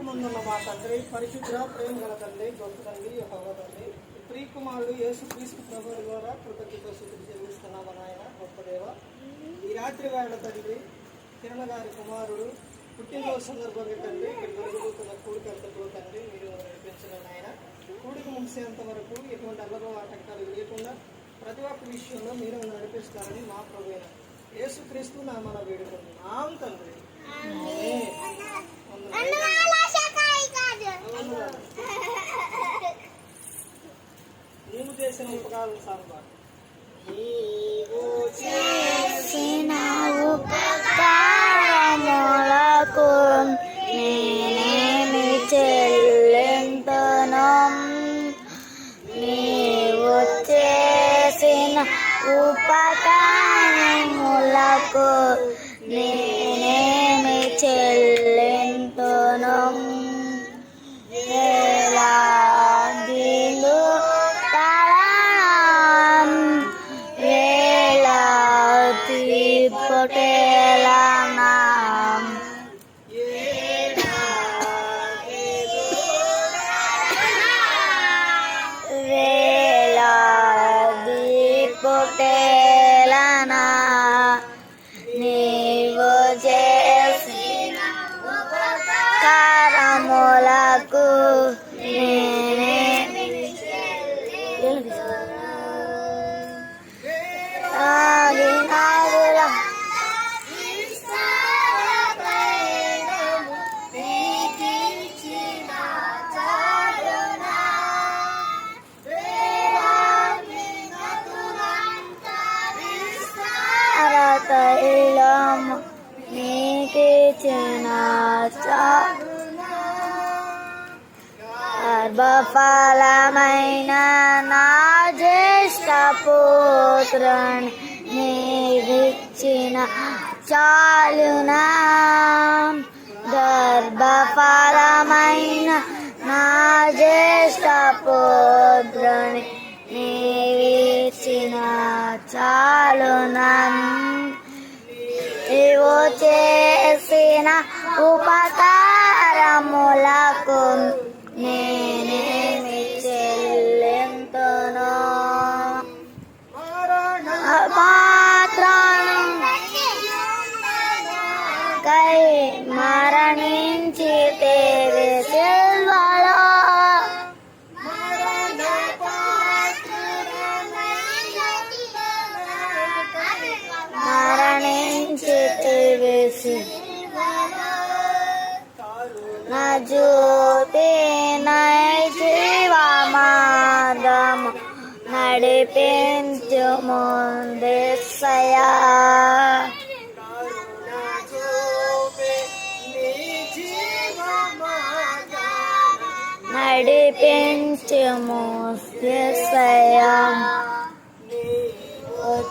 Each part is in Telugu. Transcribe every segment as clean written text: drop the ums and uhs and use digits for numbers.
పరలోకమందున్న మా తండ్రి, పరిశుద్ధ ప్రేమ గల తండ్రి, గొప్ప తండ్రి, యెహోవా తండ్రి, ప్రియకుమారుడు యేసుక్రీస్తు ప్రభువు ద్వారా కృతజ్ఞతాస్తుతులు చెల్లిస్తున్నాము నాయన. గొప్ప దేవ, ఈ రాత్రి వేళ తండ్రి కిరణ గారి కుమారుడు పుట్టినరోజు సందర్భంగా తండ్రి ఇక్కడ జరుగుతున్న కూడికంతకు తండ్రి మీరు నడిపించిన నాయన. కూడికి ముగిసేంత వరకు ఎటువంటి అల్లరో ఆటంకాలు లేకుండా ప్రతి ఒక్క విషయంలో మీరు నడిపిస్తారని మా ప్రభువైన యేసుక్రీస్తు నామమున వేడుకుంటున్నాం తండ్రి. నీవు చేసిన ఉపకారం సార్వా నీవు చేసిన ఉపకారములకు నేనేమి చెల్లింతును? నీవు చేసిన ఉపకారములకు నేనేమి చెల్లింతును? వేలాదిలు తరం వేలాది పొటేలనాం వేలాది పొటేలనా నీవు చేసిన ఉపకారములకు నేనేమి తైలము నీకిచ్చిన గర్భఫలమైన నా జ్యేష్ఠ పుత్రుని నీకిచ్చిన చాలునా? గర్భఫలమైన నా జ్యేష్ఠ పుత్రుని నీవిచ్చిన చాలునా? నీవు చేసిన ఉపకారములకు నేనేమి చెల్లింతును? పాత్రను కై మరణించితివి సిల్వలో, మరణించితివి నా జ్యోతి నై జీవమార్గము నడిపించుము యేసయ్యా. నడిపించుము యేసయ్యా.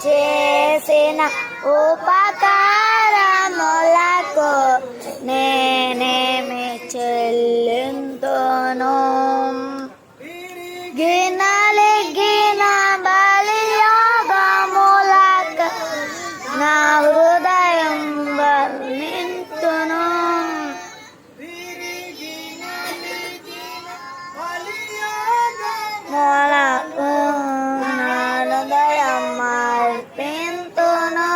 చేసిన ఉపకారములకు నేనేమి చెల్లింతును? గినలిగిన బలియాగములకు నా హృదయం వర్ణింతును. మొలకు నా హృదయం అర్పింతును.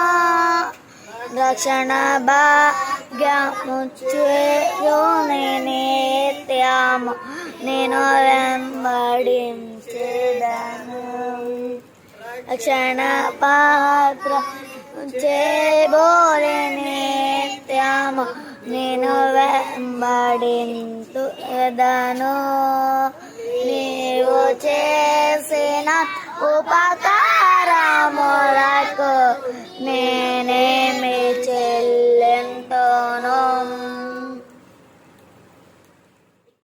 రక్షణ భాగ్యము చేయుని నిత్యము నేను వెంబడించెదను. రక్షణ పాత్ర చేయబోలే నిత్యము నేను వెంబడించెదను. నీవు చేసిన ఉపకారముల